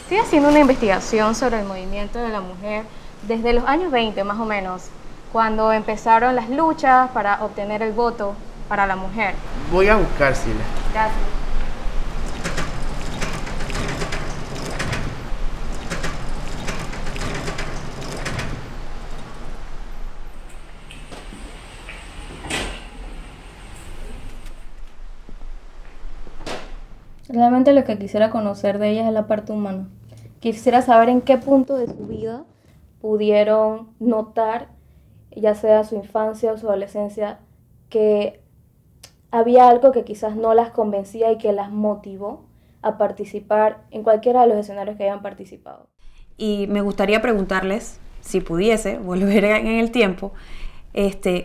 Estoy haciendo una investigación sobre el movimiento de la mujer desde los años 20 más o menos, cuando empezaron las luchas para obtener el voto para la mujer. Voy a buscar, Sila. Gracias. Realmente lo que quisiera conocer de ellas es la parte humana. Quisiera saber en qué punto de su vida pudieron notar, ya sea su infancia o su adolescencia, que había algo que quizás no las convencía y que las motivó a participar en cualquiera de los escenarios que hayan participado. Y me gustaría preguntarles, si pudiese volver en el tiempo,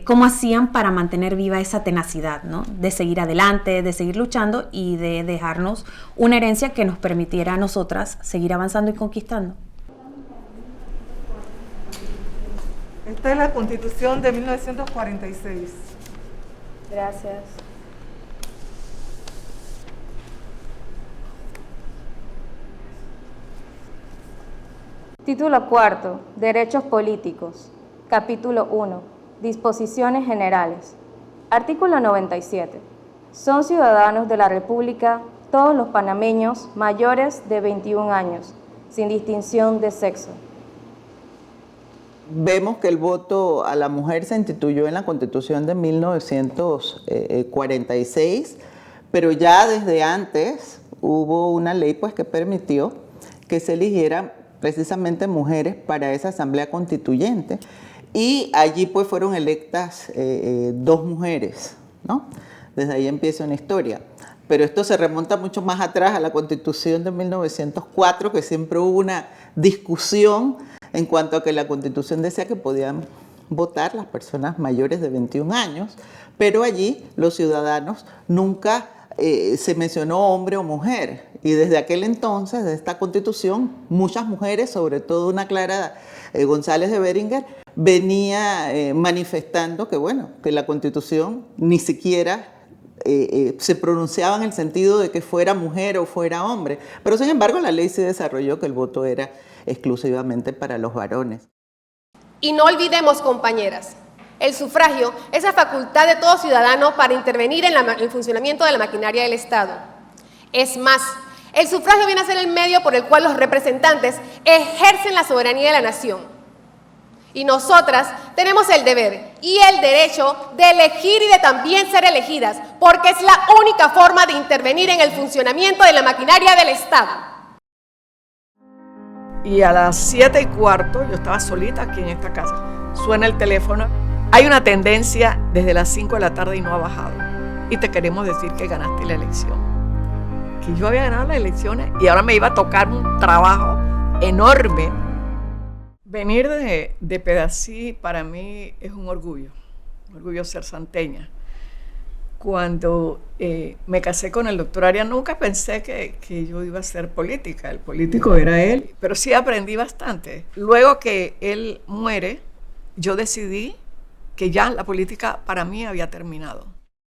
cómo hacían para mantener viva esa tenacidad, ¿no? De seguir adelante, de seguir luchando y de dejarnos una herencia que nos permitiera a nosotras seguir avanzando y conquistando. Esta es la Constitución de 1946. Gracias. Título cuarto, Derechos Políticos. Capítulo 1. Disposiciones generales. Artículo 97. Son ciudadanos de la República todos los panameños mayores de 21 años, sin distinción de sexo. Vemos que el voto a la mujer se instituyó en la Constitución de 1946, pero ya desde antes hubo una ley pues, que permitió que se eligieran precisamente mujeres para esa asamblea constituyente. Y allí pues fueron electas 2 mujeres, ¿no? Desde ahí empieza una historia. Pero esto se remonta mucho más atrás a la Constitución de 1904, que siempre hubo una discusión en cuanto a que la Constitución decía que podían votar las personas mayores de 21 años, pero allí los ciudadanos nunca se mencionó hombre o mujer. Y desde aquel entonces, de esta Constitución, muchas mujeres, sobre todo una Clara González de Beringer, venía manifestando que, bueno, que la Constitución ni siquiera se pronunciaba en el sentido de que fuera mujer o fuera hombre. Pero, sin embargo, la ley sí desarrolló que el voto era exclusivamente para los varones. Y no olvidemos, compañeras, el sufragio es la facultad de todo ciudadano para intervenir en el funcionamiento de la maquinaria del Estado. Es más, el sufragio viene a ser el medio por el cual los representantes ejercen la soberanía de la nación. Y nosotras tenemos el deber y el derecho de elegir y de también ser elegidas, porque es la única forma de intervenir en el funcionamiento de la maquinaria del Estado. Y a las 7:15 yo estaba solita aquí en esta casa. Suena el teléfono. Hay una tendencia desde las 5 de la tarde y no ha bajado. Y te queremos decir que ganaste la elección. Que yo había ganado las elecciones y ahora me iba a tocar un trabajo enorme. Venir de Pedací para mí es un orgullo ser santeña. Cuando me casé con el doctor Arias, nunca pensé que yo iba a ser política. El político era él, pero sí aprendí bastante. Luego que él muere, yo decidí que ya la política para mí había terminado.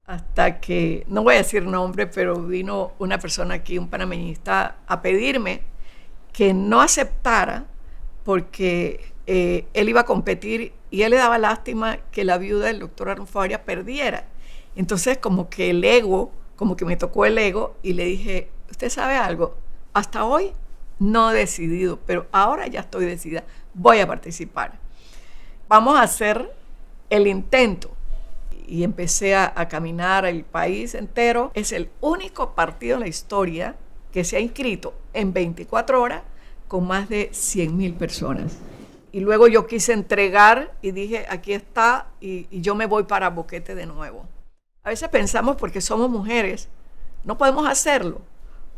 Hasta que, no voy a decir nombre, pero vino una persona aquí, un panameñista, a pedirme que no aceptara porque él iba a competir y él le daba lástima que la viuda del doctor Arnulfo Arias perdiera. Entonces como que el ego, como que me tocó el ego y le dije, ¿usted sabe algo? Hasta hoy no he decidido, pero ahora ya estoy decidida, voy a participar. Vamos a hacer el intento. Y empecé a caminar el país entero. Es el único partido en la historia que se ha inscrito en 24 horas con más de 100.000 personas. y luego yo quise entregar y dije, aquí está, y yo me voy para Boquete de nuevo. A veces pensamos porque somos mujeres, no podemos hacerlo.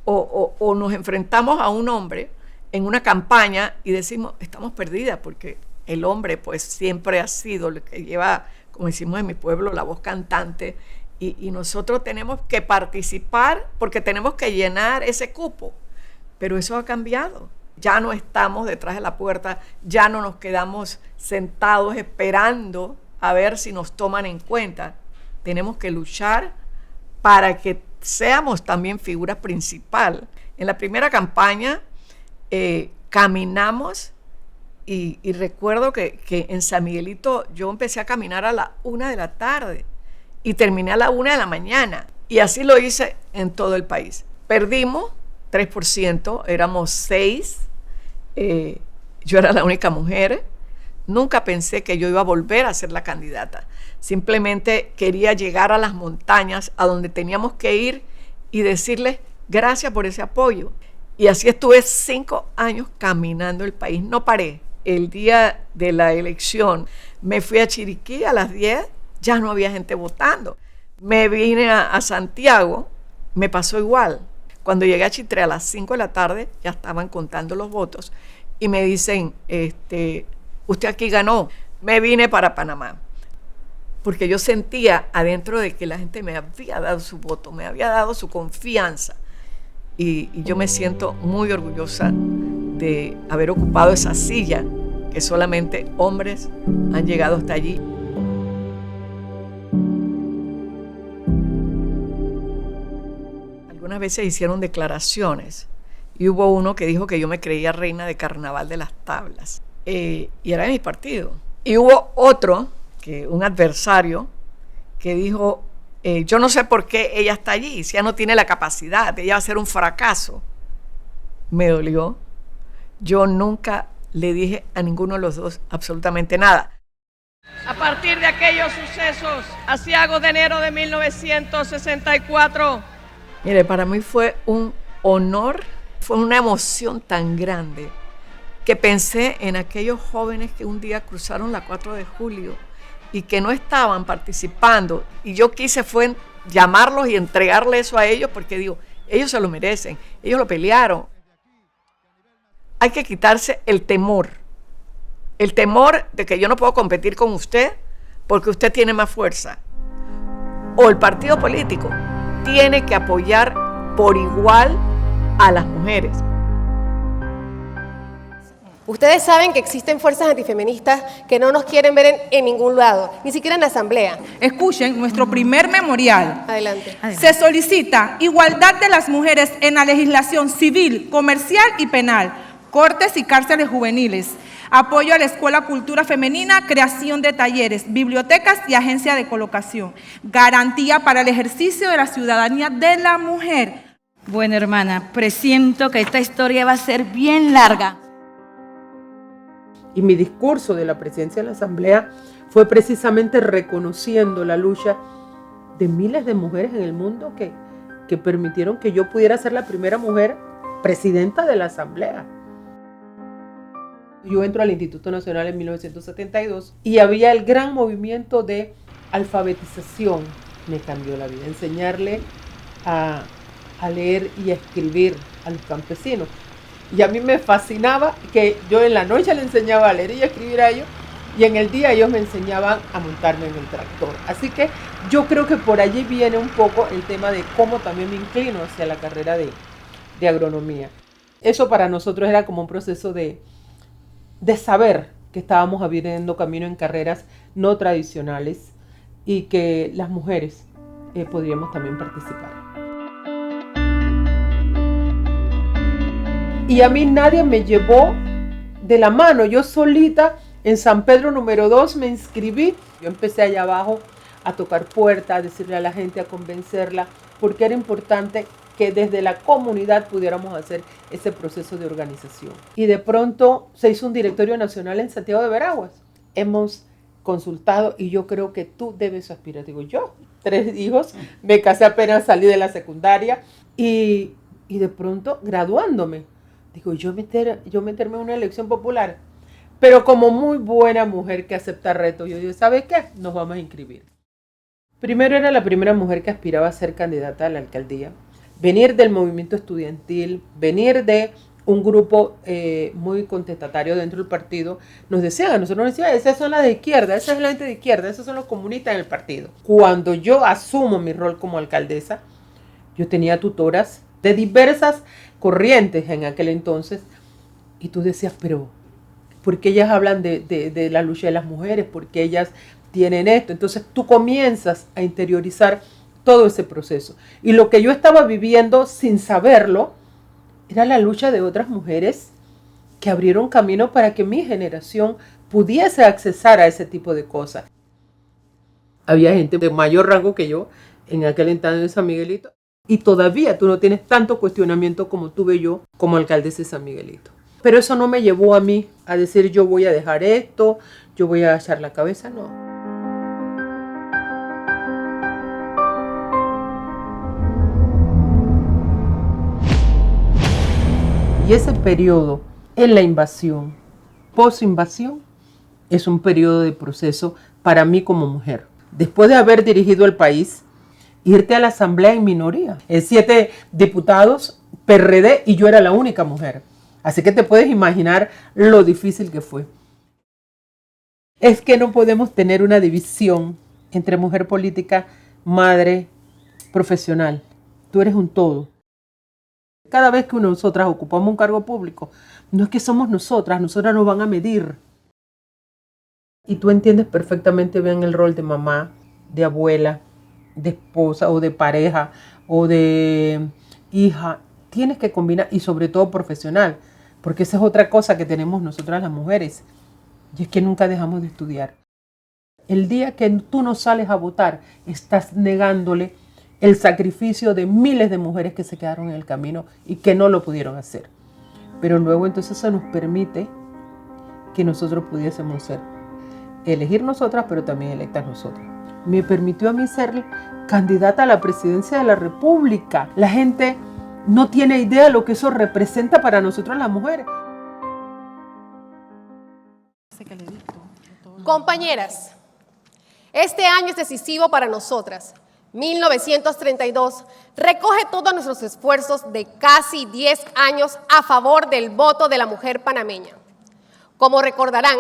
O nos enfrentamos a un hombre en una campaña y decimos, estamos perdidas, porque el hombre pues siempre ha sido el que lleva, como decimos en mi pueblo, la voz cantante, y nosotros tenemos que participar porque tenemos que llenar ese cupo. Pero eso ha cambiado. Ya no estamos detrás de la puerta, ya no nos quedamos sentados esperando a ver si nos toman en cuenta. Tenemos que luchar para que seamos también figura principal. En la primera campaña caminamos y recuerdo que en San Miguelito yo empecé a caminar a la 1 de la tarde y terminé a la 1 de la mañana. Y así lo hice en todo el país. Perdimos 3%, éramos 6. Yo era la única mujer. Nunca pensé que yo iba a volver a ser la candidata. Simplemente quería llegar a las montañas, a donde teníamos que ir y decirles gracias por ese apoyo. Y así estuve 5 años caminando el país, no paré. El día de la elección me fui a Chiriquí a las 10, ya no había gente votando. Me vine a Santiago, me pasó igual. Cuando llegué a Chitré a las 5 de la tarde, ya estaban contando los votos y me dicen, usted aquí ganó. Me vine para Panamá, porque yo sentía adentro de que la gente me había dado su voto, me había dado su confianza. Y yo me siento muy orgullosa de haber ocupado esa silla, que solamente hombres han llegado hasta allí. Algunas veces hicieron declaraciones y hubo uno que dijo que yo me creía reina de Carnaval de las Tablas, y era de mi partido. Y hubo otro, un adversario, que dijo, yo no sé por qué ella está allí, si ella no tiene la capacidad, ella va a ser un fracaso. Me dolió. Yo nunca le dije a ninguno de los dos absolutamente nada. A partir de aquellos sucesos, asiagos de enero de 1964. Mire, para mí fue un honor, fue una emoción tan grande que pensé en aquellos jóvenes que un día cruzaron la 4 de julio y que no estaban participando. Y yo quise fue llamarlos y entregarles eso a ellos porque digo, ellos se lo merecen, ellos lo pelearon. Hay que quitarse el temor de que yo no puedo competir con usted porque usted tiene más fuerza. O el partido político tiene que apoyar por igual a las mujeres. Ustedes saben que existen fuerzas antifeministas que no nos quieren ver en ningún lado, ni siquiera en la asamblea. Escuchen nuestro primer memorial. Adelante. Se solicita igualdad de las mujeres en la legislación civil, comercial y penal, cortes y cárceles juveniles, apoyo a la escuela cultura femenina, creación de talleres, bibliotecas y agencia de colocación, garantía para el ejercicio de la ciudadanía de la mujer. Bueno, hermana, presiento que esta historia va a ser bien larga. Y mi discurso de la presidencia de la Asamblea fue precisamente reconociendo la lucha de miles de mujeres en el mundo que permitieron que yo pudiera ser la primera mujer presidenta de la Asamblea. Yo entro al Instituto Nacional en 1972 y había el gran movimiento de alfabetización. Me cambió la vida, enseñarle a leer y a escribir a los campesinos. Y a mí me fascinaba que yo en la noche le enseñaba a leer y a escribir a ellos y en el día ellos me enseñaban a montarme en el tractor. Así que yo creo que por allí viene un poco el tema de cómo también me inclino hacia la carrera de agronomía. Eso para nosotros era como un proceso de saber que estábamos abriendo camino en carreras no tradicionales y que las mujeres podríamos también participar. Y a mí nadie me llevó de la mano. Yo solita en San Pedro número 2 me inscribí. Yo empecé allá abajo a tocar puertas, a decirle a la gente, a convencerla, porque era importante que desde la comunidad pudiéramos hacer ese proceso de organización. Y de pronto se hizo un directorio nacional en Santiago de Veraguas. Hemos consultado y yo creo que tú debes aspirar. Digo, yo, 3 hijos, me casé apenas salí de la secundaria y de pronto graduándome. Digo, yo meterme en una elección popular. Pero como muy buena mujer que acepta retos, yo digo, ¿sabes qué? Nos vamos a inscribir. Primero era la primera mujer que aspiraba a ser candidata a la alcaldía. Venir del movimiento estudiantil, venir de un grupo muy contestatario dentro del partido, nos decían, a nosotros nos decían, esas son las de izquierda, esa es la gente de izquierda, esos son los comunistas en el partido. Cuando yo asumo mi rol como alcaldesa, yo tenía tutoras de diversas corrientes en aquel entonces, y tú decías, pero ¿por qué ellas hablan de la lucha de las mujeres? ¿Por qué ellas tienen esto? Entonces tú comienzas a interiorizar todo ese proceso. Y lo que yo estaba viviendo sin saberlo, era la lucha de otras mujeres que abrieron camino para que mi generación pudiese accesar a ese tipo de cosas. Había gente de mayor rango que yo en aquel entonces de San Miguelito, y todavía tú no tienes tanto cuestionamiento como tuve yo como alcaldesa de San Miguelito. Pero eso no me llevó a mí a decir yo voy a dejar esto, yo voy a echar la cabeza, no. Y ese periodo en la invasión, post-invasión, es un periodo de proceso para mí como mujer. Después de haber dirigido el país, irte a la asamblea en minoría. 7 diputados, PRD, y yo era la única mujer. Así que te puedes imaginar lo difícil que fue. Es que no podemos tener una división entre mujer política, madre, profesional. Tú eres un todo. Cada vez que nosotras ocupamos un cargo público, no es que somos nosotras nos van a medir. Y tú entiendes perfectamente bien el rol de mamá, de abuela, de esposa o de pareja o de hija. Tienes que combinar, y sobre todo profesional, porque esa es otra cosa que tenemos nosotras las mujeres, y es que nunca dejamos de estudiar. El día que tú no sales a votar, estás negándole el sacrificio de miles de mujeres que se quedaron en el camino y que no lo pudieron hacer. Pero luego entonces se nos permite que nosotros pudiésemos ser, elegir nosotras, pero también electas nosotras. Me permitió a mí ser candidata a la presidencia de la República. La gente no tiene idea de lo que eso representa para nosotras las mujeres. Compañeras, este año es decisivo para nosotras. 1932 recoge todos nuestros esfuerzos de casi 10 años a favor del voto de la mujer panameña. Como recordarán,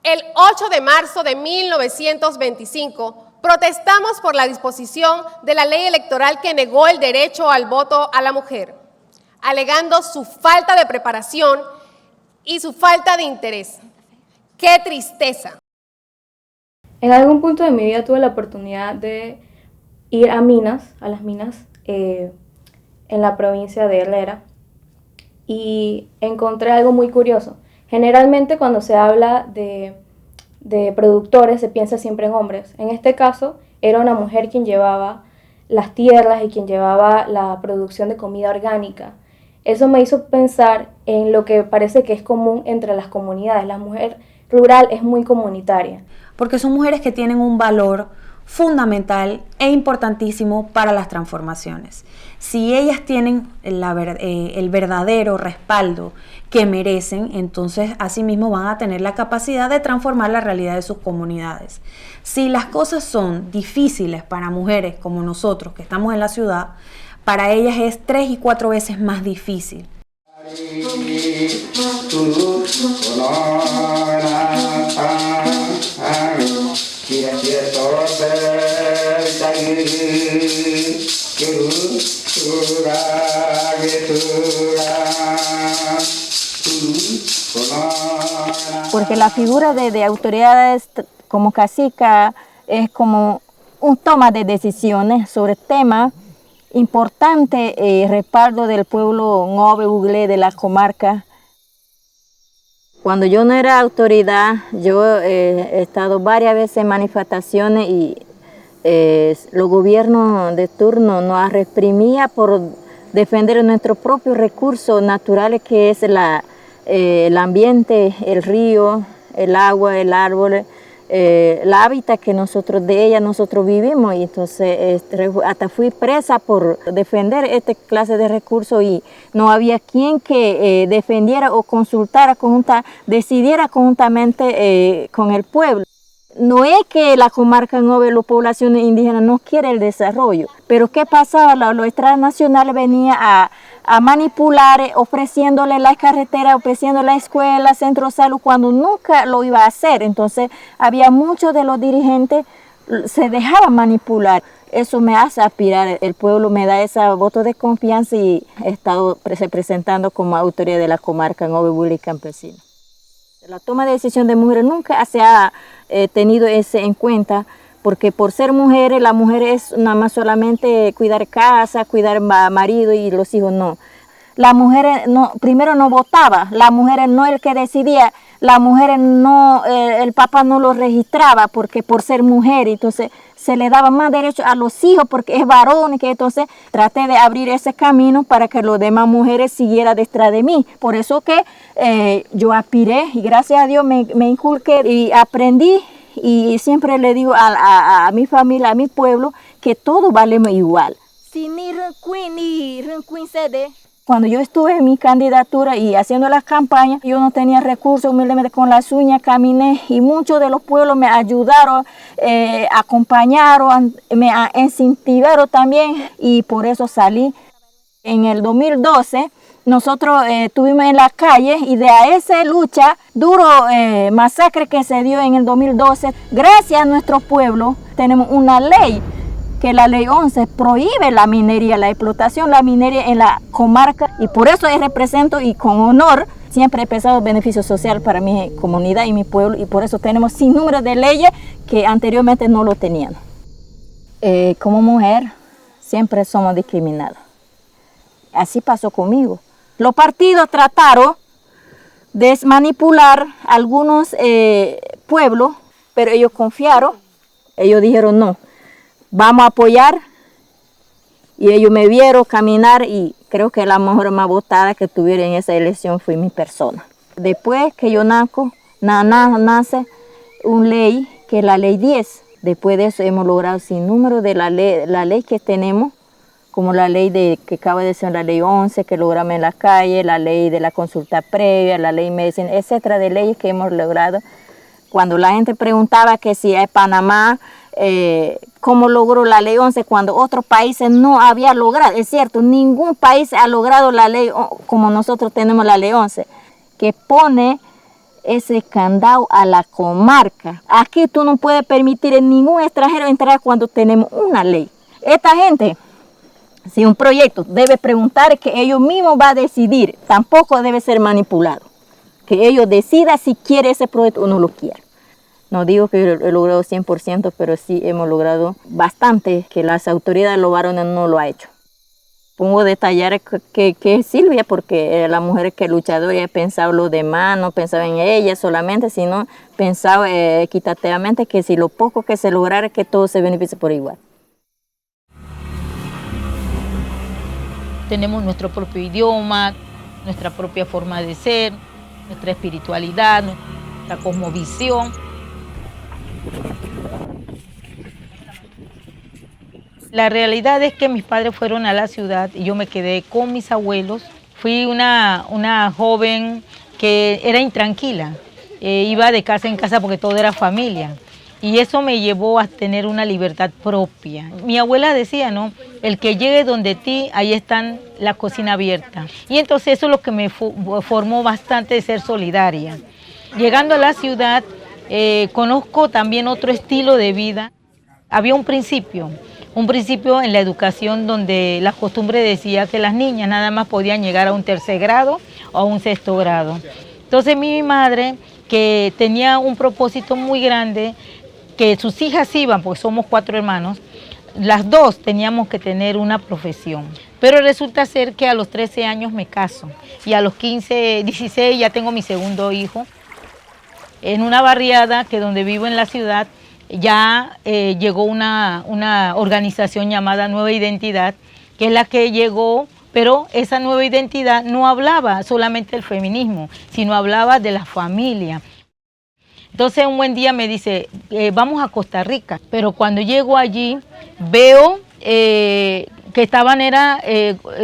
el 8 de marzo de 1925 protestamos por la disposición de la ley electoral que negó el derecho al voto a la mujer, alegando su falta de preparación y su falta de interés. ¡Qué tristeza! En algún punto de mi vida tuve la oportunidad de ir a las minas en la provincia de Herrera, y encontré algo muy curioso. Generalmente cuando se habla de productores se piensa siempre en hombres. En este caso era una mujer quien llevaba las tierras y quien llevaba la producción de comida orgánica. Eso me hizo pensar en lo que parece que es común entre las comunidades. La mujer rural es muy comunitaria. Porque son mujeres que tienen un valor fundamental e importantísimo para las transformaciones. Si ellas tienen el verdadero respaldo que merecen, entonces asimismo van a tener la capacidad de transformar la realidad de sus comunidades. Si las cosas son difíciles para mujeres como nosotros que estamos en la ciudad, para ellas es 3 y 4 veces más difícil. Porque la figura de autoridades como cacica es como un toma de decisiones sobre temas importantes, respaldo del pueblo noble Uglé de la comarca. Cuando yo no era autoridad, yo he estado varias veces en manifestaciones y los gobiernos de turno nos reprimían por defender nuestros propios recursos naturales, que es el ambiente, el río, el agua, el árbol, la hábitat que nosotros vivimos, y entonces hasta fui presa por defender esta clase de recursos y no había quien que defendiera o decidiera conjuntamente con el pueblo. No es que la comarca Nove, las poblaciones indígenas no quieren el desarrollo, pero ¿qué pasaba? Los transnacionales venían a manipular, ofreciéndole las carreteras, ofreciéndole la escuela, centro de salud, cuando nunca lo iba a hacer. Entonces había muchos de los dirigentes se dejaban manipular. Eso me hace aspirar, el pueblo me da ese voto de confianza y he estado representando como autoridad de la comarca Nove, Buli y Campesina. La toma de decisión de mujeres nunca se ha tenido eso en cuenta, porque por ser mujeres, la mujer es nada más solamente cuidar casa, cuidar marido y los hijos, no. La mujer primero no votaba, la mujer no es el que decidía, la mujer no, el papá no lo registraba porque por ser mujer, entonces se le daba más derecho a los hijos porque es varón, que entonces traté de abrir ese camino para que las demás mujeres siguieran detrás de mí. Por eso que yo aspiré y gracias a Dios me inculqué y aprendí. Y siempre le digo a mi familia, a mi pueblo, que todos valemos igual. Cuando yo estuve en mi candidatura y haciendo las campañas, yo no tenía recursos, humildemente con las uñas caminé y muchos de los pueblos me ayudaron, acompañaron, me incentivaron también y por eso salí. En el 2012, nosotros estuvimos en la calle y de esa lucha, duro masacre que se dio en el 2012, gracias a nuestro pueblo tenemos una ley, que la ley 11 prohíbe la minería, la explotación, la minería en la comarca y por eso represento y con honor siempre he pensado beneficio social para mi comunidad y mi pueblo y por eso tenemos sin número de leyes que anteriormente no lo tenían. Como mujer siempre somos discriminadas. Así pasó conmigo. Los partidos trataron de manipular algunos pueblos, pero ellos confiaron, ellos dijeron no, vamos a apoyar y ellos me vieron caminar y creo que la mujer más votada que tuvieron en esa elección fue mi persona. Después que yo nace una ley que es la ley 10, después de eso hemos logrado sin número de la ley que tenemos, como la ley que acaba de ser la ley 11, que logramos en la calle, la ley de la consulta previa, la ley medicina, etcétera, de leyes que hemos logrado. Cuando la gente preguntaba que si es Panamá, cómo logró la ley 11 cuando otros países no habían logrado. Es cierto, ningún país ha logrado la ley como nosotros tenemos la ley 11, que pone ese candado a la comarca. Aquí tú no puedes permitir a ningún extranjero entrar cuando tenemos una ley. Esta gente, si un proyecto debe preguntar que ellos mismos van a decidir, tampoco debe ser manipulado. Que ellos decidan si quiere ese proyecto o no lo quiere. No digo que he logrado 100%, pero sí hemos logrado bastante que las autoridades, los varones no lo han hecho. Pongo a detallar que es Silvia, porque la mujer que luchadora ella pensaba lo demás, no pensaba en ella solamente, sino pensaba equitativamente que si lo poco que se lograra, que todo se beneficie por igual. Tenemos nuestro propio idioma, nuestra propia forma de ser, nuestra espiritualidad, nuestra cosmovisión. La realidad es que mis padres fueron a la ciudad y yo me quedé con mis abuelos. Fui una joven que era intranquila, iba de casa en casa porque todo era familia. Y eso me llevó a tener una libertad propia. Mi abuela decía, ¿no? El que llegue donde ti, ahí está la cocina abierta. Y entonces eso es lo que me formó bastante de ser solidaria. Llegando a la ciudad, conozco también otro estilo de vida. Había un principio en la educación donde la costumbre decía que las niñas nada más podían llegar a un 3er grado o a un 6º grado. Entonces mi madre, que tenía un propósito muy grande, que sus hijas iban, porque somos 4 hermanos, las 2 teníamos que tener una profesión. Pero resulta ser que a los 13 años me caso y a los 15, 16 ya tengo mi segundo hijo. En una barriada que donde vivo en la ciudad ya llegó una organización llamada Nueva Identidad, que es la que llegó, pero esa nueva identidad no hablaba solamente del feminismo, sino hablaba de la familia. Entonces un buen día me dice, vamos a Costa Rica. Pero cuando llego allí veo que estaban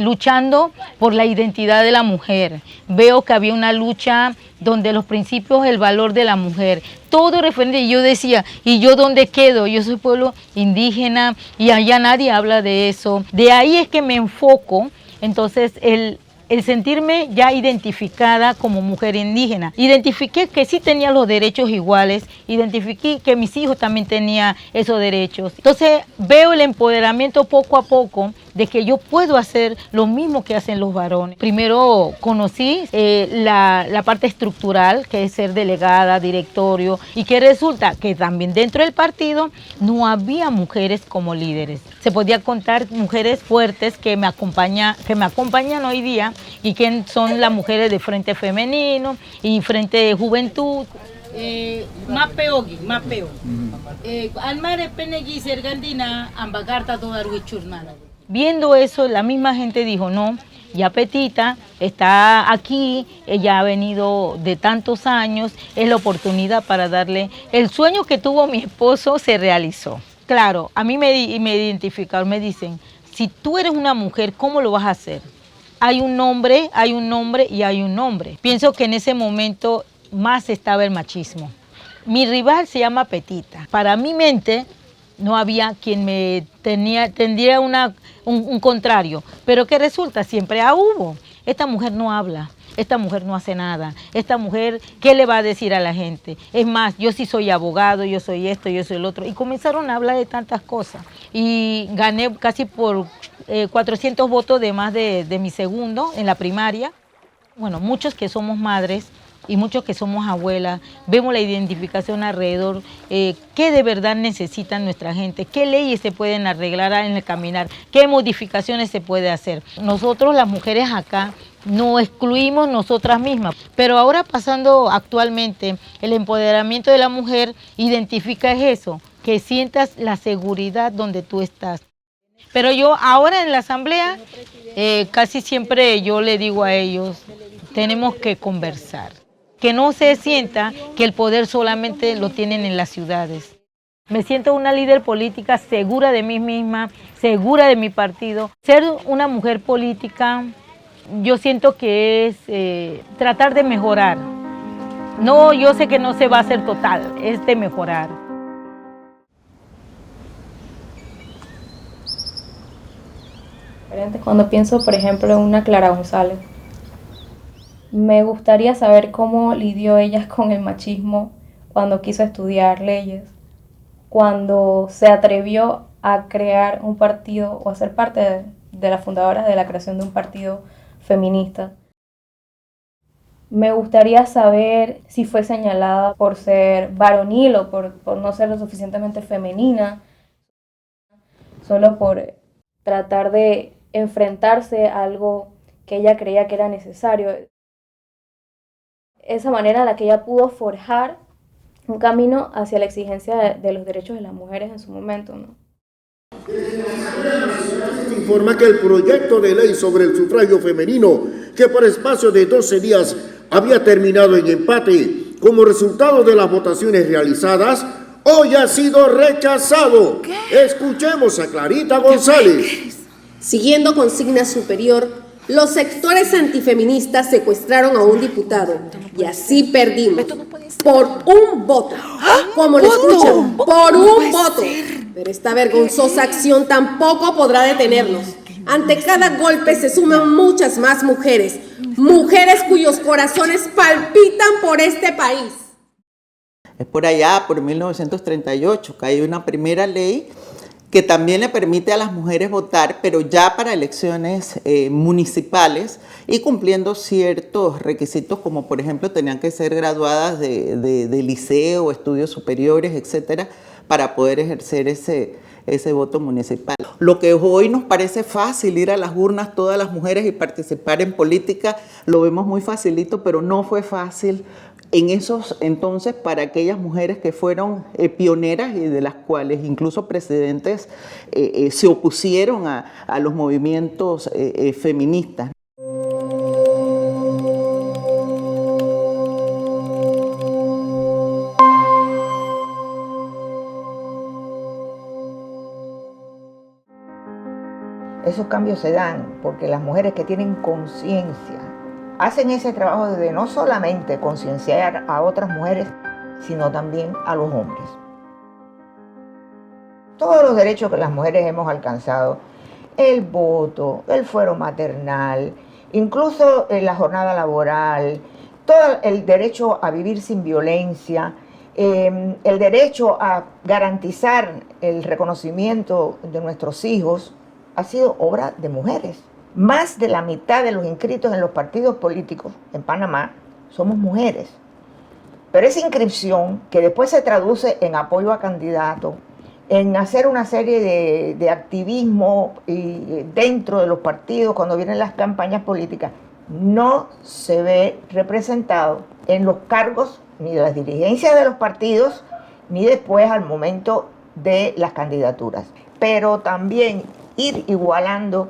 luchando por la identidad de la mujer. Veo que había una lucha donde los principios, el valor de la mujer, todo referente. Y yo decía, ¿y yo dónde quedo? Yo soy pueblo indígena y allá nadie habla de eso. De ahí es que me enfoco, entonces, el sentirme ya identificada como mujer indígena. Identifiqué que sí tenía los derechos iguales, identifiqué que mis hijos también tenían esos derechos. Entonces veo el empoderamiento poco a poco de que yo puedo hacer lo mismo que hacen los varones. Primero conocí la parte estructural, que es ser delegada, directorio, y que resulta que también dentro del partido no había mujeres como líderes. Se podía contar mujeres fuertes que me acompañan hoy día, y que son las mujeres de Frente Femenino y Frente de Juventud. Mapeo. Almare penegi sergandina ambagarta toda churnana. Viendo eso, la misma gente dijo, no, ya Petita está aquí, ella ha venido de tantos años, es la oportunidad para darle, el sueño que tuvo mi esposo se realizó. Claro, a mí me identificaron, me dicen, si tú eres una mujer, ¿cómo lo vas a hacer? Hay un nombre y hay un nombre. Pienso que en ese momento más estaba el machismo. Mi rival se llama Petita. Para mi mente no había quien me tendría un contrario. Pero ¿qué resulta? Siempre hubo. Esta mujer no habla. Esta mujer no hace nada. Esta mujer, ¿qué le va a decir a la gente? Es más, yo sí soy abogado, yo soy esto, yo soy el otro. Y comenzaron a hablar de tantas cosas. Y gané casi por 400 votos de más de mi segundo en la primaria. Bueno, muchos que somos madres y muchos que somos abuelas, vemos la identificación alrededor, qué de verdad necesitan nuestra gente, qué leyes se pueden arreglar en el caminar, qué modificaciones se puede hacer. Nosotros las mujeres acá nos excluimos nosotras mismas, pero ahora pasando actualmente el empoderamiento de la mujer identifica eso, que sientas la seguridad donde tú estás. Pero yo ahora en la asamblea casi siempre yo le digo a ellos, tenemos que conversar. Que no se sienta que el poder solamente lo tienen en las ciudades. Me siento una líder política segura de mí misma, segura de mi partido. Ser una mujer política, yo siento que es tratar de mejorar. No, yo sé que no se va a hacer total, es de mejorar. Cuando pienso, por ejemplo, en una Clara González, me gustaría saber cómo lidió ella con el machismo cuando quiso estudiar leyes, cuando se atrevió a crear un partido o a ser parte de las fundadoras de la creación de un partido feminista. Me gustaría saber si fue señalada por ser varonil o por no ser lo suficientemente femenina, solo por tratar de enfrentarse a algo que ella creía que era necesario. Esa manera en la que ella pudo forjar un camino hacia la exigencia de los derechos de las mujeres en su momento, ¿no? Se informa que el proyecto de ley sobre el sufragio femenino, que por espacio de 12 días había terminado en empate como resultado de las votaciones realizadas, hoy ha sido rechazado. ¿Qué? Escuchemos a Clarita González. Siguiendo consigna superior, los sectores antifeministas secuestraron a un diputado y así perdimos por un voto. Como lo escuchan, por un voto. Pero esta vergonzosa acción tampoco podrá detenernos. Ante cada golpe se suman muchas más mujeres, mujeres cuyos corazones palpitan por este país. Es por allá, por 1938, que hay una primera ley que también le permite a las mujeres votar, pero ya para elecciones municipales y cumpliendo ciertos requisitos, como por ejemplo tenían que ser graduadas de liceo, estudios superiores, etcétera, para poder ejercer ese voto municipal. Lo que hoy nos parece fácil, ir a las urnas todas las mujeres y participar en política, lo vemos muy facilito, pero no fue fácil en esos entonces para aquellas mujeres que fueron pioneras y de las cuales incluso presidentes se opusieron a los movimientos feministas. esos cambios se dan porque las mujeres que tienen conciencia hacen ese trabajo de no solamente concienciar a otras mujeres, sino también a los hombres. Todos los derechos que las mujeres hemos alcanzado, el voto, el fuero maternal, incluso en la jornada laboral, todo el derecho a vivir sin violencia, el derecho a garantizar el reconocimiento de nuestros hijos, ha sido obra de mujeres. Más de la mitad de los inscritos en los partidos políticos en Panamá somos mujeres. Pero esa inscripción, que después se traduce en apoyo a candidatos, en hacer una serie de activismo dentro de los partidos cuando vienen las campañas políticas, no se ve representado en los cargos ni de las dirigencias de los partidos, ni después al momento de las candidaturas. Pero también ir igualando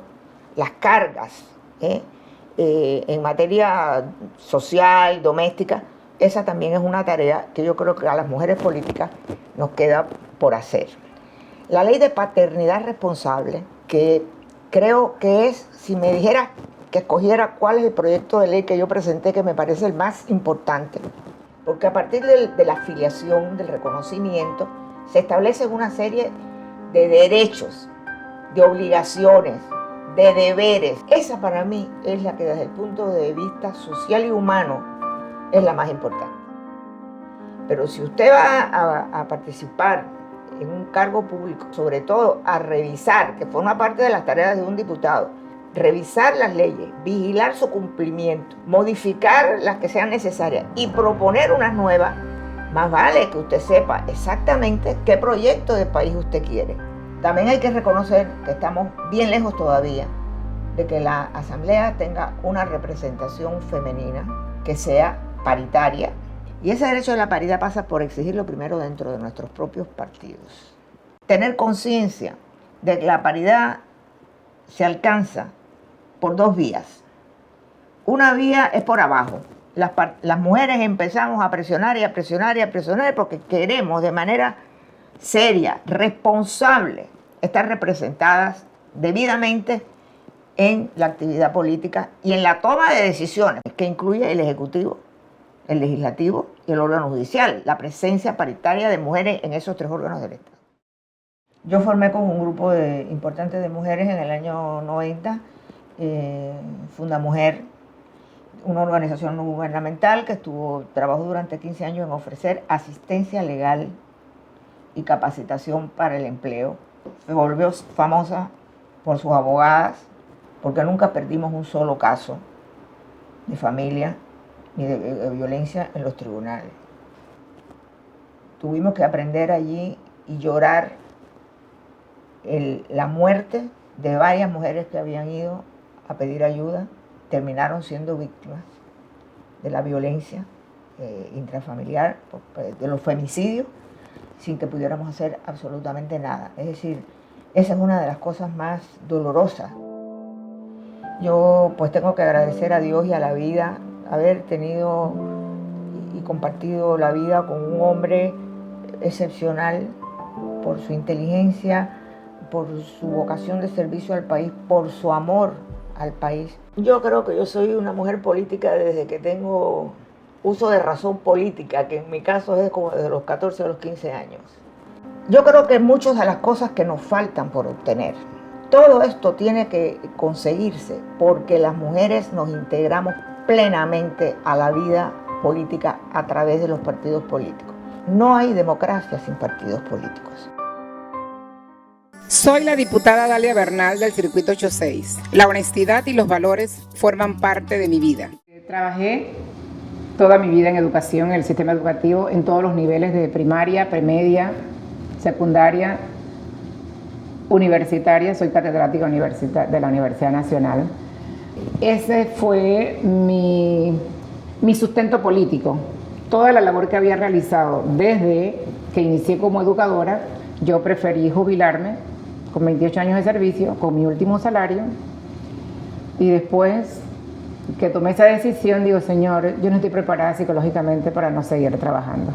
las cargas en materia social, doméstica, esa también es una tarea que yo creo que a las mujeres políticas nos queda por hacer. La ley de paternidad responsable, que creo que es, si me dijera que escogiera cuál es el proyecto de ley que yo presenté, que me parece el más importante, porque a partir de la afiliación, del reconocimiento, se establecen una serie de derechos, de obligaciones, de deberes. Esa para mí es la que desde el punto de vista social y humano es la más importante. Pero si usted va a participar en un cargo público, sobre todo a revisar, que forma parte de las tareas de un diputado, revisar las leyes, vigilar su cumplimiento, modificar las que sean necesarias y proponer unas nuevas, más vale que usted sepa exactamente qué proyecto de país usted quiere. También hay que reconocer que estamos bien lejos todavía de que la Asamblea tenga una representación femenina que sea paritaria. Y ese derecho de la paridad pasa por exigirlo primero dentro de nuestros propios partidos. Tener conciencia de que la paridad se alcanza por dos vías. Una vía es por abajo. Las mujeres empezamos a presionar y a presionar y a presionar porque queremos de manera seria, responsable, estar representadas debidamente en la actividad política y en la toma de decisiones, que incluye el Ejecutivo, el Legislativo y el órgano judicial, la presencia paritaria de mujeres en esos tres órganos del Estado. Yo formé con un grupo importante de mujeres en el año 90, Fundamujer, una organización no gubernamental que trabajó durante 15 años en ofrecer asistencia legal y capacitación para el empleo. Se volvió famosa por sus abogadas, porque nunca perdimos un solo caso de familia ni de violencia en los tribunales. Tuvimos que aprender allí y llorar la muerte de varias mujeres que habían ido a pedir ayuda, terminaron siendo víctimas de la violencia intrafamiliar, de los femicidios, sin que pudiéramos hacer absolutamente nada. Es decir, esa es una de las cosas más dolorosas. Yo pues tengo que agradecer a Dios y a la vida haber tenido y compartido la vida con un hombre excepcional por su inteligencia, por su vocación de servicio al país, por su amor al país. Yo creo que yo soy una mujer política desde que tengo uso de razón política, que en mi caso es como desde los 14 a los 15 años. Yo creo que muchas de las cosas que nos faltan por obtener, todo esto tiene que conseguirse porque las mujeres nos integramos plenamente a la vida política a través de los partidos políticos. No hay democracia sin partidos políticos. Soy la diputada Dalia Bernal del Circuito 86. La honestidad y los valores forman parte de mi vida. Trabajé toda mi vida en educación, en el sistema educativo, en todos los niveles de primaria, premedia, secundaria, universitaria. Soy catedrática de la Universidad Nacional. Ese fue mi sustento político. Toda la labor que había realizado desde que inicié como educadora, yo preferí jubilarme con 28 años de servicio, con mi último salario, y después que tomé esa decisión, digo, Señor, yo no estoy preparada psicológicamente para no seguir trabajando.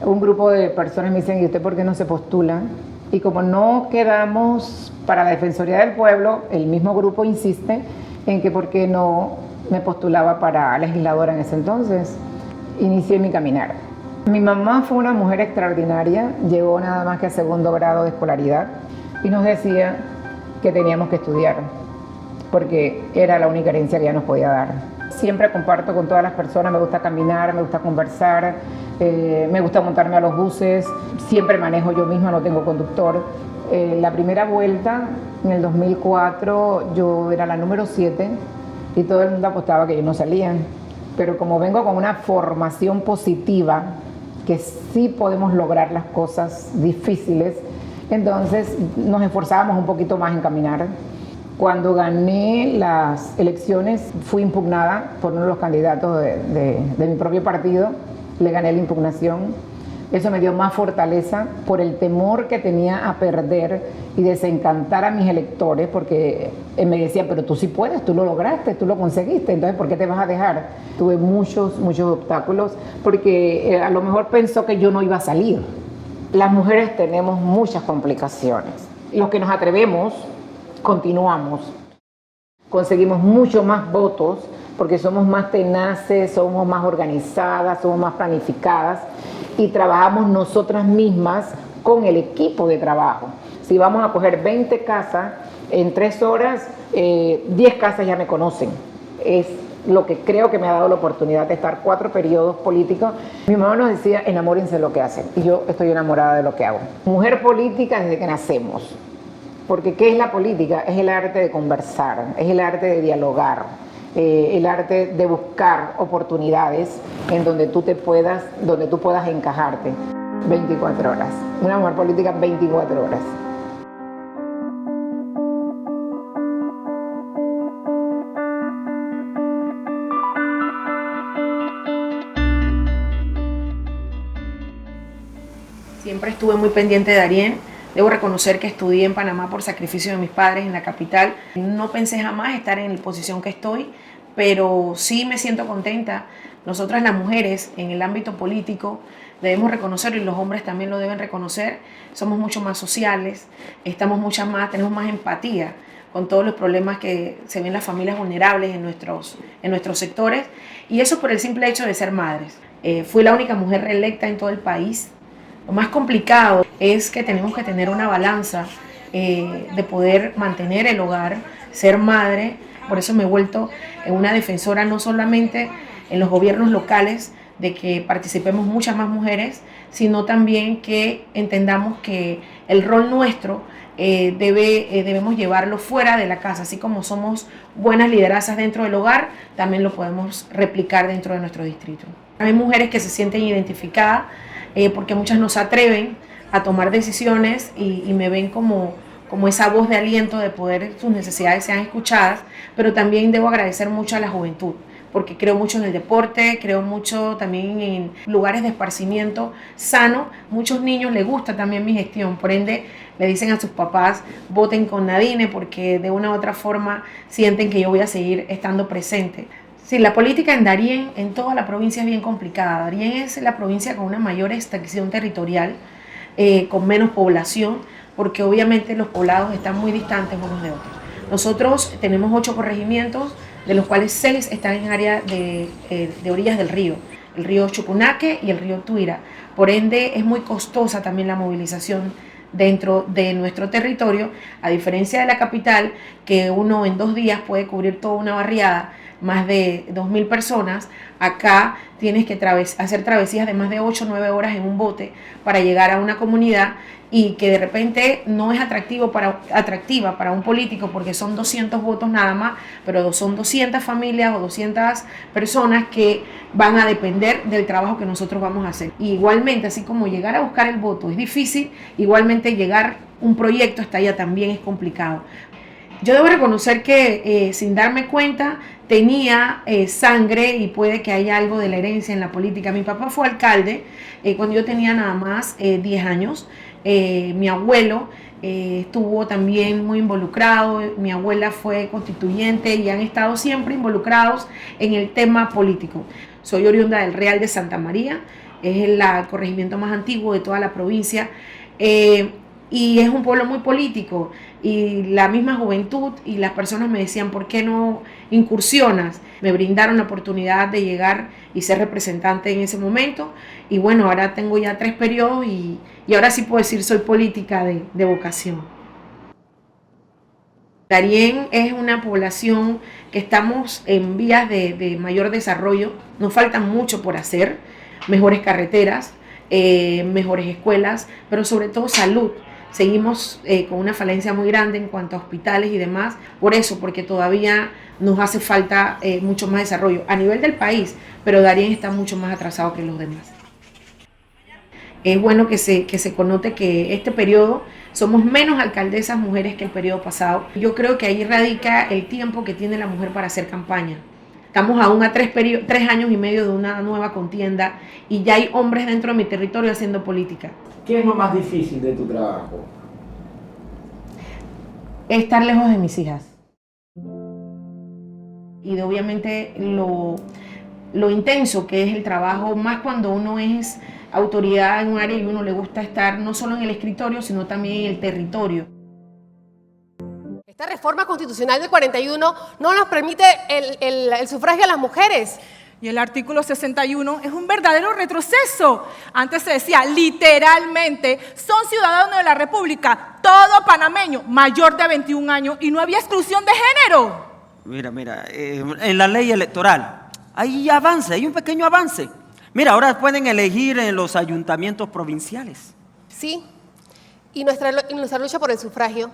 Un grupo de personas me dicen, ¿y usted por qué no se postula? Y como no quedamos para la Defensoría del Pueblo, el mismo grupo insiste en que por qué no me postulaba para legisladora en ese entonces. Inicié mi caminar. Mi mamá fue una mujer extraordinaria, llegó nada más que a 2º grado de escolaridad y nos decía que teníamos que estudiar porque era la única herencia que ella nos podía dar. Siempre comparto con todas las personas, me gusta caminar, me gusta conversar, me gusta montarme a los buses, siempre manejo yo misma, no tengo conductor. La primera vuelta, en el 2004, yo era la número 7 y todo el mundo apostaba que yo no salía. Pero como vengo con una formación positiva, que sí podemos lograr las cosas difíciles, entonces nos esforzábamos un poquito más en caminar. Cuando gané las elecciones, fui impugnada por uno de los candidatos de mi propio partido, le gané la impugnación. Eso me dio más fortaleza por el temor que tenía a perder y desencantar a mis electores, porque me decían, pero tú sí puedes, tú lo lograste, tú lo conseguiste, entonces ¿por qué te vas a dejar? Tuve muchos obstáculos, porque a lo mejor pensó que yo no iba a salir. Las mujeres tenemos muchas complicaciones. Los que nos atrevemos, continuamos. Conseguimos mucho más votos, porque somos más tenaces, somos más organizadas, somos más planificadas y trabajamos nosotras mismas con el equipo de trabajo. Si vamos a coger 20 casas, en 3 horas, 10 casas ya me conocen. Es lo que creo que me ha dado la oportunidad de estar 4 periodos políticos. Mi mamá nos decía, enamórense de lo que hacen, y yo estoy enamorada de lo que hago. Mujer política desde que nacemos, porque ¿qué es la política? Es el arte de conversar, es el arte de dialogar. El arte de buscar oportunidades en donde tú puedas encajarte. 24 horas. Una mujer política 24 horas. Siempre estuve muy pendiente de Darien. Debo reconocer que estudié en Panamá por sacrificio de mis padres en la capital. No pensé jamás estar en la posición que estoy, pero sí me siento contenta. Nosotras las mujeres en el ámbito político debemos reconocerlo y los hombres también lo deben reconocer. Somos mucho más sociales, tenemos más empatía con todos los problemas que se ven en las familias vulnerables en nuestros sectores, y eso por el simple hecho de ser madres. Fui la única mujer reelecta en todo el país. Lo más complicado es que tenemos que tener una balanza de poder mantener el hogar, ser madre. Por eso me he vuelto una defensora no solamente en los gobiernos locales de que participemos muchas más mujeres, sino también que entendamos que el rol nuestro debemos llevarlo fuera de la casa. Así como somos buenas liderazas dentro del hogar, también lo podemos replicar dentro de nuestro distrito. Hay mujeres que se sienten identificadas porque muchas no se atreven a tomar decisiones y me ven como esa voz de aliento de poder sus necesidades sean escuchadas, pero también debo agradecer mucho a la juventud, porque creo mucho en el deporte, creo mucho también en lugares de esparcimiento sano. Muchos niños les gusta también mi gestión, por ende le dicen a sus papás, voten con Nadine, porque de una u otra forma sienten que yo voy a seguir estando presente. Sí, la política en Darien, en toda la provincia, es bien complicada. Darien es la provincia con una mayor extensión territorial, con menos población, porque obviamente los poblados están muy distantes unos de otros. Nosotros tenemos 8 corregimientos, de los cuales 6 están en área de orillas del río, el río Chucunaque y el río Tuira. Por ende, es muy costosa también la movilización dentro de nuestro territorio, a diferencia de la capital, que uno en 2 días puede cubrir toda una barriada, más de 2.000 personas. Acá tienes que hacer travesías de más de 8 o 9 horas en un bote para llegar a una comunidad, y que de repente no es atractiva para un político porque son 200 votos nada más, pero son 200 familias o 200 personas que van a depender del trabajo que nosotros vamos a hacer. Y igualmente, así como llegar a buscar el voto es difícil, igualmente llegar un proyecto hasta allá también es complicado. Yo debo reconocer que sin darme cuenta tenía sangre, y puede que haya algo de la herencia en la política. Mi papá fue alcalde cuando yo tenía nada más 10 años. Mi abuelo estuvo también muy involucrado, mi abuela fue constituyente, y han estado siempre involucrados en el tema político. Soy oriunda del Real de Santa María, es el corregimiento más antiguo de toda la provincia. y es un pueblo muy político, y la misma juventud y las personas me decían, ¿por qué no incursionas? Me brindaron la oportunidad de llegar y ser representante en ese momento, y bueno, ahora tengo ya 3 periodos y ahora sí puedo decir soy política de vocación. Darién es una población que estamos en vías de mayor desarrollo, nos falta mucho por hacer, mejores carreteras, mejores escuelas, pero sobre todo salud. Seguimos con una falencia muy grande en cuanto a hospitales y demás, por eso, porque todavía nos hace falta mucho más desarrollo a nivel del país, pero Darién está mucho más atrasado que los demás. Es bueno que se connote que este periodo somos menos alcaldesas mujeres que el periodo pasado. Yo creo que ahí radica el tiempo que tiene la mujer para hacer campaña. Estamos aún a 3 años y medio de una nueva contienda y ya hay hombres dentro de mi territorio haciendo política. ¿Qué es lo más difícil de tu trabajo? Estar lejos de mis hijas. Y de obviamente lo intenso que es el trabajo, más cuando uno es autoridad en un área y uno le gusta estar no solo en el escritorio, sino también en el territorio. Esta reforma constitucional del 41 no nos permite el sufragio a las mujeres. Y el artículo 61 es un verdadero retroceso. Antes se decía literalmente, son ciudadanos de la República, todo panameño, mayor de 21 años, y no había exclusión de género. Mira, en la ley electoral hay avance, hay un pequeño avance. Mira, ahora pueden elegir en los ayuntamientos provinciales. Sí, y nuestra lucha por el sufragio.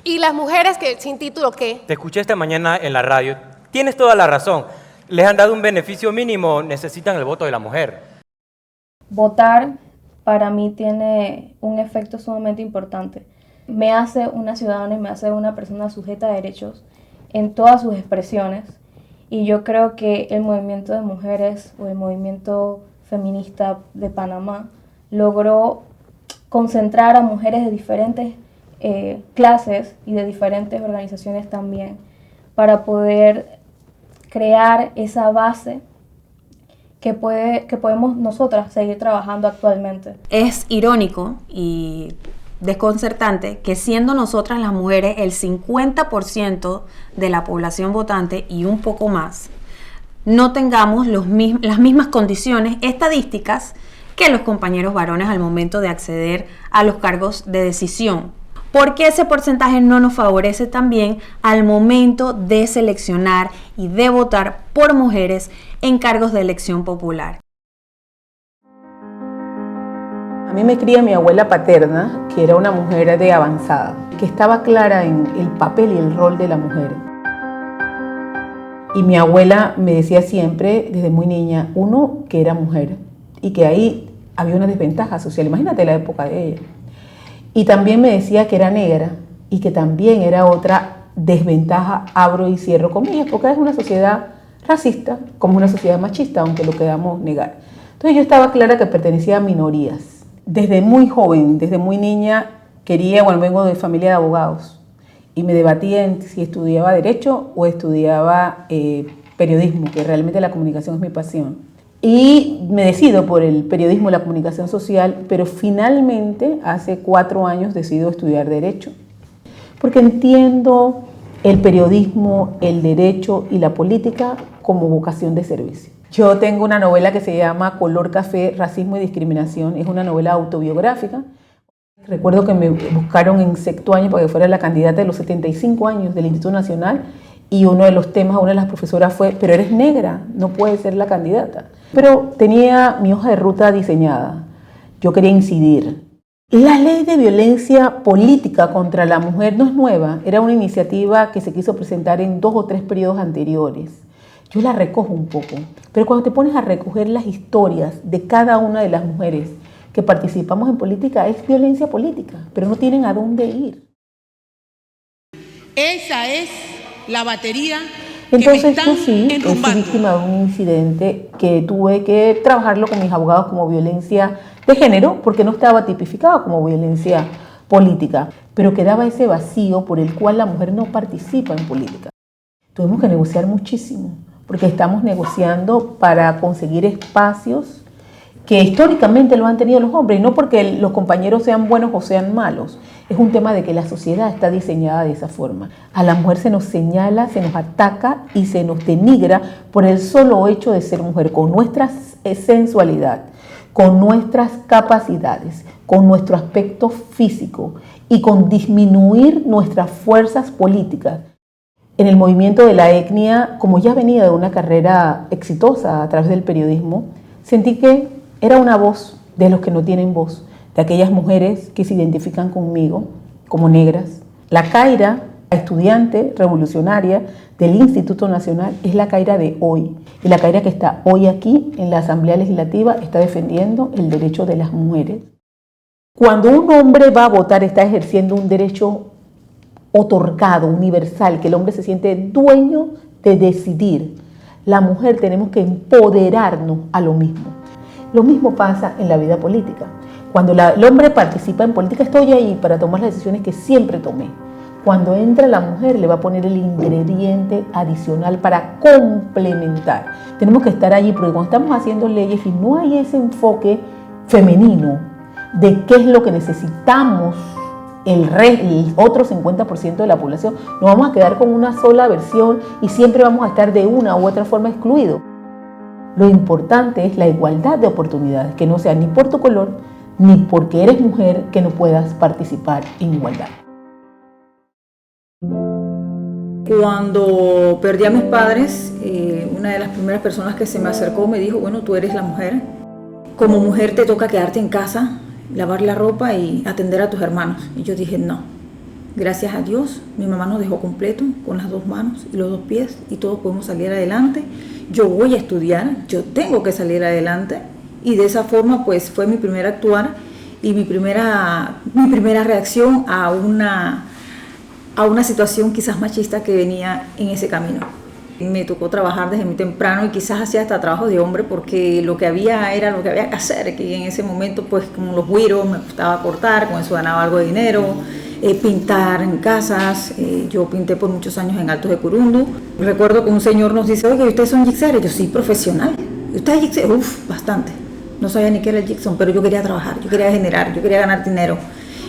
Y las mujeres que sin título, ¿qué? Te escuché esta mañana en la radio. Tienes toda la razón. Les han dado un beneficio mínimo, necesitan el voto de la mujer. Votar para mí tiene un efecto sumamente importante. Me hace una ciudadana y me hace una persona sujeta a derechos en todas sus expresiones. Y yo creo que el movimiento de mujeres o el movimiento feminista de Panamá logró concentrar a mujeres de diferentes clases y de diferentes organizaciones también para poder crear esa base que podemos nosotras seguir trabajando actualmente. Es irónico y desconcertante que siendo nosotras las mujeres el 50% de la población votante y un poco más, no tengamos las mismas condiciones estadísticas que los compañeros varones al momento de acceder a los cargos de decisión. Porque ese porcentaje no nos favorece también al momento de seleccionar y de votar por mujeres en cargos de elección popular. A mí me cría mi abuela paterna, que era una mujer de avanzada, que estaba clara en el papel y el rol de la mujer. Y mi abuela me decía siempre, desde muy niña, uno, que era mujer y que ahí había una desventaja social. Imagínate la época de ella. Y también me decía que era negra y que también era otra desventaja, abro y cierro comillas, porque es una sociedad racista como una sociedad machista, aunque lo queramos negar. Entonces yo estaba clara que pertenecía a minorías. Desde muy joven, desde muy niña, vengo de familia de abogados y me debatía en si estudiaba Derecho o estudiaba periodismo, que realmente la comunicación es mi pasión. Y me decido por el periodismo y la comunicación social, pero finalmente hace 4 años decido estudiar Derecho, porque entiendo el periodismo, el derecho y la política como vocación de servicio. Yo tengo una novela que se llama Color Café, Racismo y Discriminación, es una novela autobiográfica. Recuerdo que me buscaron en sexto año para que fuera la candidata de los 75 años del Instituto Nacional y uno de los temas, una de las profesoras fue, pero eres negra, no puedes ser la candidata. Pero tenía mi hoja de ruta diseñada, yo quería incidir. La ley de violencia política contra la mujer no es nueva, era una iniciativa que se quiso presentar en 2 o 3 periodos anteriores. Yo la recojo un poco, pero cuando te pones a recoger las historias de cada una de las mujeres que participamos en política, es violencia política, pero no tienen a dónde ir. Esa es la batería. Entonces yo sí fui víctima de un incidente que tuve que trabajarlo con mis abogados como violencia de género, porque no estaba tipificado como violencia política, pero quedaba ese vacío por el cual la mujer no participa en política. Tuvimos que negociar muchísimo, porque estamos negociando para conseguir espacios que históricamente lo han tenido los hombres, y no porque los compañeros sean buenos o sean malos. Es un tema de que la sociedad está diseñada de esa forma. A la mujer se nos señala, se nos ataca y se nos denigra por el solo hecho de ser mujer, con nuestra sensualidad, con nuestras capacidades, con nuestro aspecto físico y con disminuir nuestras fuerzas políticas. En el movimiento de la etnia, como ya venía de una carrera exitosa a través del periodismo, sentí que era una voz de los que no tienen voz, de aquellas mujeres que se identifican conmigo como negras. La Kaira, la estudiante revolucionaria del Instituto Nacional, es la Kaira de hoy. Y la Kaira que está hoy aquí en la Asamblea Legislativa está defendiendo el derecho de las mujeres. Cuando un hombre va a votar, está ejerciendo un derecho otorgado, universal, que el hombre se siente dueño de decidir. La mujer tenemos que empoderarnos a lo mismo. Lo mismo pasa en la vida política. Cuando el hombre participa en política, estoy ahí para tomar las decisiones que siempre tomé. Cuando entra la mujer, le va a poner el ingrediente adicional para complementar. Tenemos que estar allí, porque cuando estamos haciendo leyes y no hay ese enfoque femenino de qué es lo que necesitamos el otro 50% de la población, nos vamos a quedar con una sola versión y siempre vamos a estar de una u otra forma excluidos. Lo importante es la igualdad de oportunidades, que no sea ni por tu color, ni porque eres mujer que no puedas participar en igualdad. Cuando perdí a mis padres, una de las primeras personas que se me acercó me dijo, bueno, tú eres la mujer. Como mujer te toca quedarte en casa, lavar la ropa y atender a tus hermanos. Y yo dije, no. Gracias a Dios, mi mamá nos dejó completo, con las 2 manos y los 2 pies, y todos podemos salir adelante. Yo voy a estudiar, yo tengo que salir adelante, y de esa forma pues fue mi primer actuar y mi primera reacción a una situación quizás machista que venía en ese camino. Me tocó trabajar desde muy temprano y quizás hacía hasta trabajo de hombre porque lo que había era lo que había que hacer, que en ese momento pues como los güiros me gustaba cortar, con eso ganaba algo de dinero, pintar en casas. Yo pinté por muchos años en Altos de Curundú. Recuerdo que un señor nos dice, oye, ¿ustedes son jigseros? Yo, sí, profesional. ¿Ustedes jigseros? Uf, bastante. No sabía ni qué era el jigsaw, pero yo quería trabajar, yo quería generar, yo quería ganar dinero.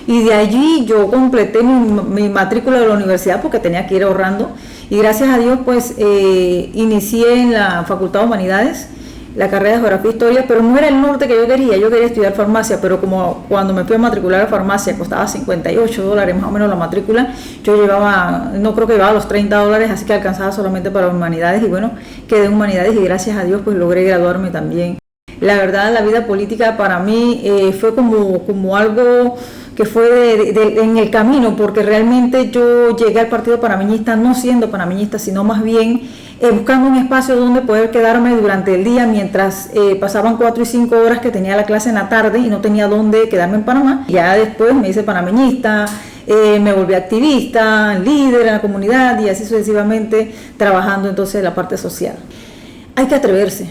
Y de allí yo completé mi matrícula de la universidad porque tenía que ir ahorrando. Y gracias a Dios pues inicié en la Facultad de Humanidades, la carrera de Geografía e Historia, pero no era el norte que yo quería estudiar farmacia, pero como cuando me fui a matricular a farmacia costaba $58 más o menos la matrícula, yo llevaba, no creo que llevaba los $30, así que alcanzaba solamente para Humanidades y bueno, quedé en Humanidades y gracias a Dios pues logré graduarme también. La verdad, la vida política para mí fue como algo que fue en el camino, porque realmente yo llegué al Partido Panameñista no siendo panameñista, sino más bien buscando un espacio donde poder quedarme durante el día mientras pasaban 4 y 5 horas que tenía la clase en la tarde y no tenía dónde quedarme en Panamá. Ya después me hice panameñista, me volví activista, líder en la comunidad y así sucesivamente trabajando entonces en la parte social. Hay que atreverse,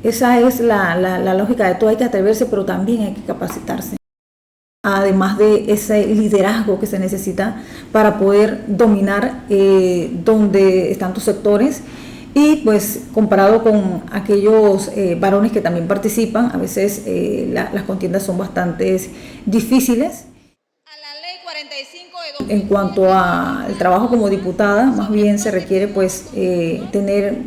esa es la lógica de todo, hay que atreverse, pero también hay que capacitarse. Además de ese liderazgo que se necesita para poder dominar donde están tus sectores y pues comparado con aquellos varones que también participan, a veces las contiendas son bastante difíciles. En cuanto al trabajo como diputada, más bien se requiere pues tener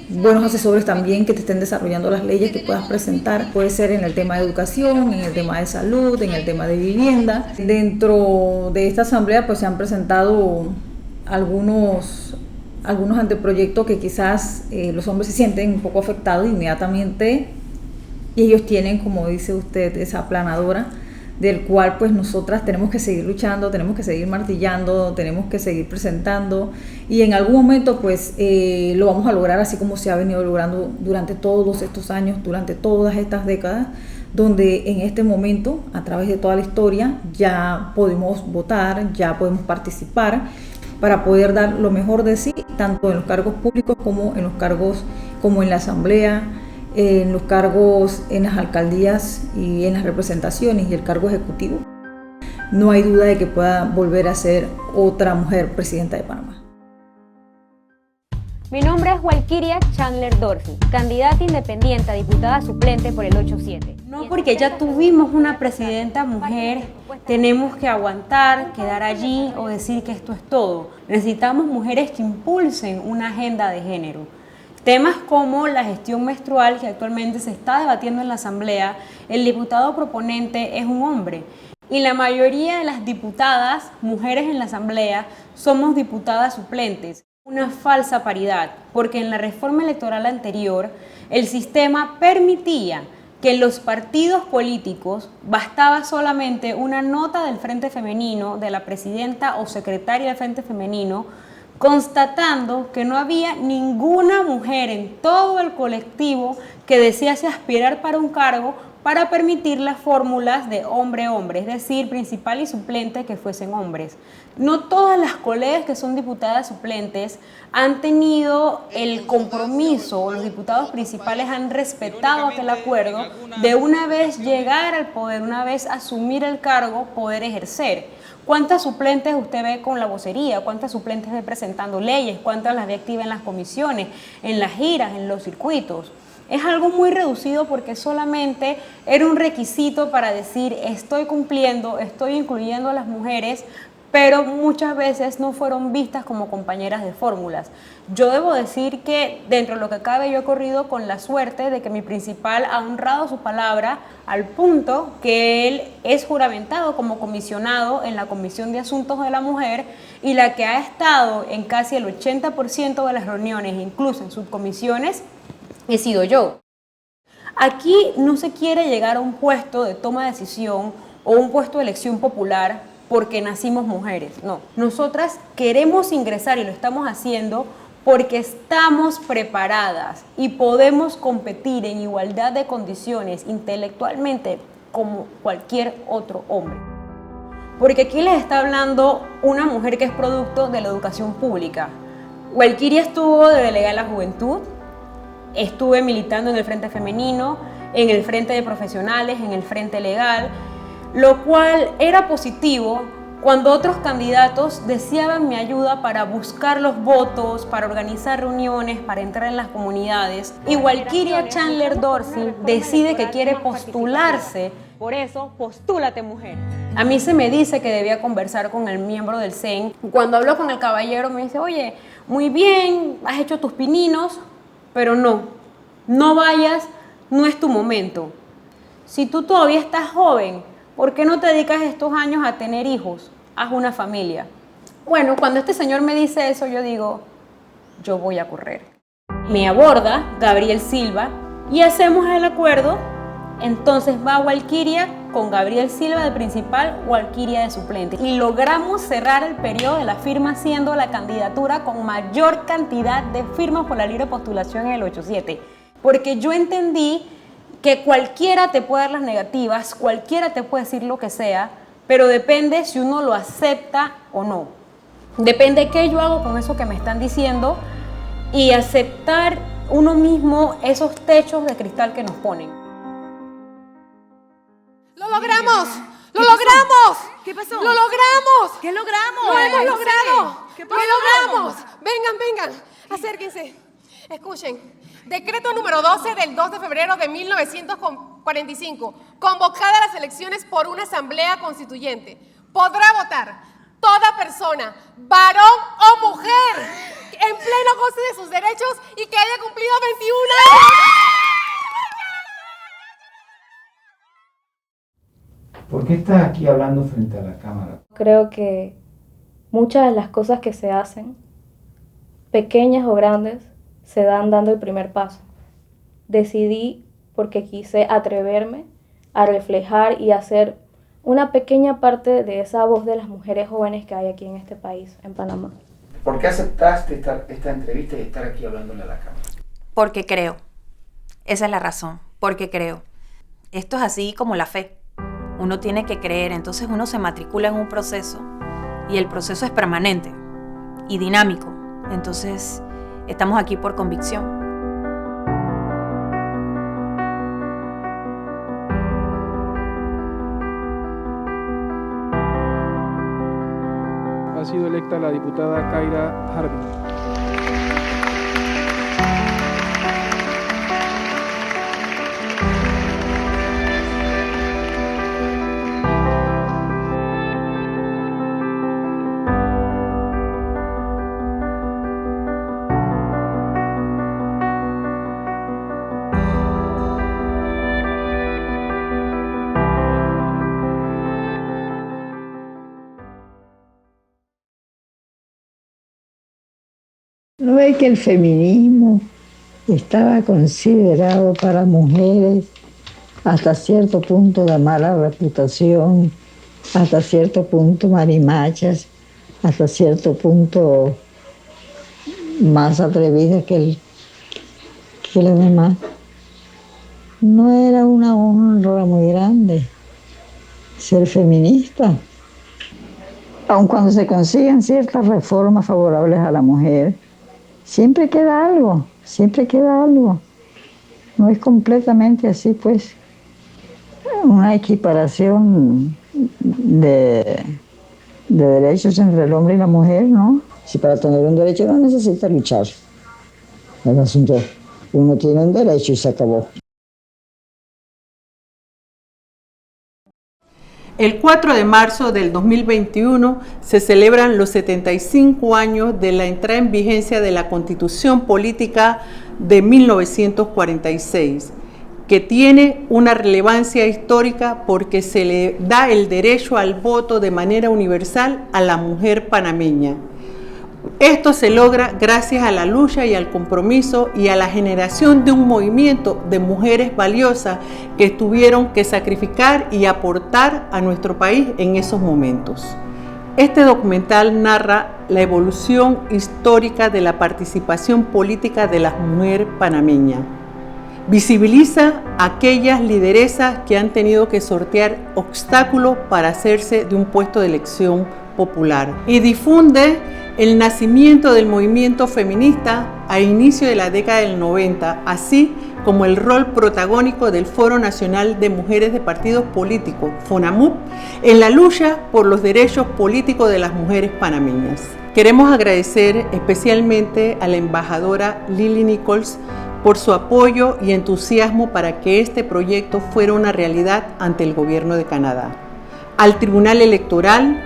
buenos asesores también que te estén desarrollando las leyes que puedas presentar. Puede ser en el tema de educación, en el tema de salud, en el tema de vivienda. Dentro de esta asamblea pues se han presentado algunos anteproyectos que quizás los hombres se sienten un poco afectados inmediatamente y ellos tienen, como dice usted, esa aplanadora del cual pues nosotras tenemos que seguir luchando, tenemos que seguir martillando, tenemos que seguir presentando y en algún momento pues lo vamos a lograr así como se ha venido logrando durante todos estos años, durante todas estas décadas, donde en este momento a través de toda la historia ya podemos votar, ya podemos participar para poder dar lo mejor de sí, tanto en los cargos públicos como en los cargos como en la asamblea, en los cargos en las alcaldías y en las representaciones y el cargo ejecutivo. No hay duda de que pueda volver a ser otra mujer presidenta de Panamá. Mi nombre es Walkiria Chandler Dorsey, candidata independiente a diputada suplente por el 8-7. No porque ya tuvimos una presidenta mujer, tenemos que aguantar, quedar allí o decir que esto es todo. Necesitamos mujeres que impulsen una agenda de género. Temas como la gestión menstrual, que actualmente se está debatiendo en la Asamblea, el diputado proponente es un hombre. Y la mayoría de las diputadas, mujeres en la Asamblea, somos diputadas suplentes. Una falsa paridad, porque en la reforma electoral anterior, el sistema permitía que en los partidos políticos bastaba solamente una nota del Frente Femenino, de la presidenta o secretaria del Frente Femenino, constatando que no había ninguna mujer en todo el colectivo que desease aspirar para un cargo para permitir las fórmulas de hombre-hombre, es decir, principal y suplente que fuesen hombres. No todas las colegas que son diputadas suplentes han tenido el compromiso, o los diputados principales han respetado aquel acuerdo de una vez llegar al poder, una vez asumir el cargo, poder ejercer. ¿Cuántas suplentes usted ve con la vocería? ¿Cuántas suplentes ve presentando leyes? ¿Cuántas las ve activas en las comisiones, en las giras, en los circuitos? Es algo muy reducido porque solamente era un requisito para decir estoy cumpliendo, estoy incluyendo a las mujeres, pero muchas veces no fueron vistas como compañeras de fórmulas. Yo debo decir que dentro de lo que cabe yo he corrido con la suerte de que mi principal ha honrado su palabra al punto que él es juramentado como comisionado en la Comisión de Asuntos de la Mujer y la que ha estado en casi el 80% de las reuniones, incluso en subcomisiones, he sido yo. Aquí no se quiere llegar a un puesto de toma de decisión o un puesto de elección popular porque nacimos mujeres, no. Nosotras queremos ingresar y lo estamos haciendo porque estamos preparadas y podemos competir en igualdad de condiciones intelectualmente como cualquier otro hombre. Porque aquí les está hablando una mujer que es producto de la educación pública. Walkiria estuvo de delegada en la juventud, estuve militando en el Frente Femenino, en el Frente de Profesionales, en el Frente Legal, lo cual era positivo cuando otros candidatos deseaban mi ayuda para buscar los votos, para organizar reuniones, para entrar en las comunidades. Y Walkiria Chandler Dorsey decide que quiere postularse. Por eso, postúlate, mujer. A mí se me dice que debía conversar con el miembro del CEN. Cuando habló con el caballero me dice, oye, muy bien, has hecho tus pininos, pero no vayas, no es tu momento. Si tú todavía estás joven, ¿por qué no te dedicas estos años a tener hijos? Haz una familia. Bueno, cuando este señor me dice eso, yo digo, yo voy a correr. Me aborda Gabriel Silva y hacemos el acuerdo. Entonces va Walkiria con Gabriel Silva de principal, Walkiria de suplente. Y logramos cerrar el periodo de la firma siendo la candidatura con mayor cantidad de firmas por la libre postulación en el 8-7. Porque yo entendí que cualquiera te puede dar las negativas, cualquiera te puede decir lo que sea, pero depende si uno lo acepta o no. Depende qué yo hago con eso que me están diciendo y aceptar uno mismo esos techos de cristal que nos ponen. ¡Lo logramos! ¡Lo logramos! ¿Qué pasó? ¡Lo logramos! ¿Qué logramos? ¡Lo hemos logrado! ¿Qué pasó? ¡Lo logramos! Vengan, acérquense. Escuchen. Decreto número 12 del 2 de febrero de 1945. Convocada a las elecciones por una asamblea constituyente. Podrá votar toda persona, varón o mujer, en pleno goce de sus derechos y que haya cumplido 21 años. ¿Por qué estás aquí hablando frente a la cámara? Creo que muchas de las cosas que se hacen, pequeñas o grandes, se dan dando el primer paso. Decidí porque quise atreverme a reflejar y hacer una pequeña parte de esa voz de las mujeres jóvenes que hay aquí en este país, en Panamá. ¿Por qué aceptaste esta entrevista y estar aquí hablándole a la cámara? Porque creo. Esa es la razón. Porque creo. Esto es así como la fe. Uno tiene que creer, entonces uno se matricula en un proceso y el proceso es permanente y dinámico. Entonces, estamos aquí por convicción. Ha sido electa la diputada Kaira Harding. ve que el feminismo estaba considerado para mujeres hasta cierto punto de mala reputación, hasta cierto punto marimachas, hasta cierto punto más atrevidas que los demás. No era una honra muy grande ser feminista. Aun cuando se consiguen ciertas reformas favorables a la mujer, siempre queda algo, siempre queda algo. No es completamente así, pues, una equiparación de derechos entre el hombre y la mujer, ¿no? Si para tener un derecho no necesita luchar. El asunto, uno tiene un derecho y se acabó. El 4 de marzo del 2021 se celebran los 75 años de la entrada en vigencia de la Constitución Política de 1946, que tiene una relevancia histórica porque se le da el derecho al voto de manera universal a la mujer panameña. Esto se logra gracias a la lucha y al compromiso y a la generación de un movimiento de mujeres valiosas que tuvieron que sacrificar y aportar a nuestro país en esos momentos. Este documental narra la evolución histórica de la participación política de las mujeres panameñas. Visibiliza a aquellas lideresas que han tenido que sortear obstáculos para hacerse de un puesto de elección popular y difunde el nacimiento del movimiento feminista a inicio de la década del 90, así como el rol protagónico del Foro Nacional de Mujeres de Partidos Políticos, FONAMUP, en la lucha por los derechos políticos de las mujeres panameñas. Queremos agradecer especialmente a la embajadora Lily Nichols por su apoyo y entusiasmo para que este proyecto fuera una realidad ante el gobierno de Canadá, al Tribunal Electoral,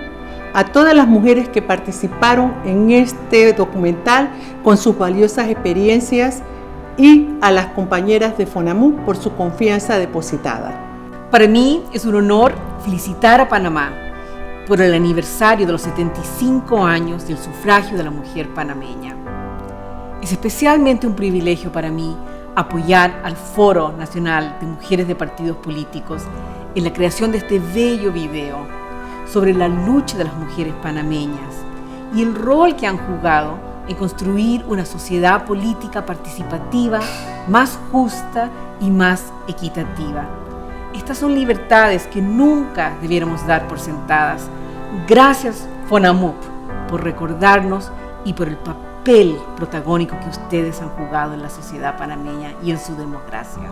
a todas las mujeres que participaron en este documental con sus valiosas experiencias y a las compañeras de FONAMUP por su confianza depositada. Para mí es un honor felicitar a Panamá por el aniversario de los 75 años del sufragio de la mujer panameña. Es especialmente un privilegio para mí apoyar al Foro Nacional de Mujeres de Partidos Políticos en la creación de este bello video sobre la lucha de las mujeres panameñas y el rol que han jugado en construir una sociedad política participativa más justa y más equitativa. Estas son libertades que nunca debiéramos dar por sentadas. Gracias, FONAMUP, por recordarnos y por el papel protagónico que ustedes han jugado en la sociedad panameña y en su democracia.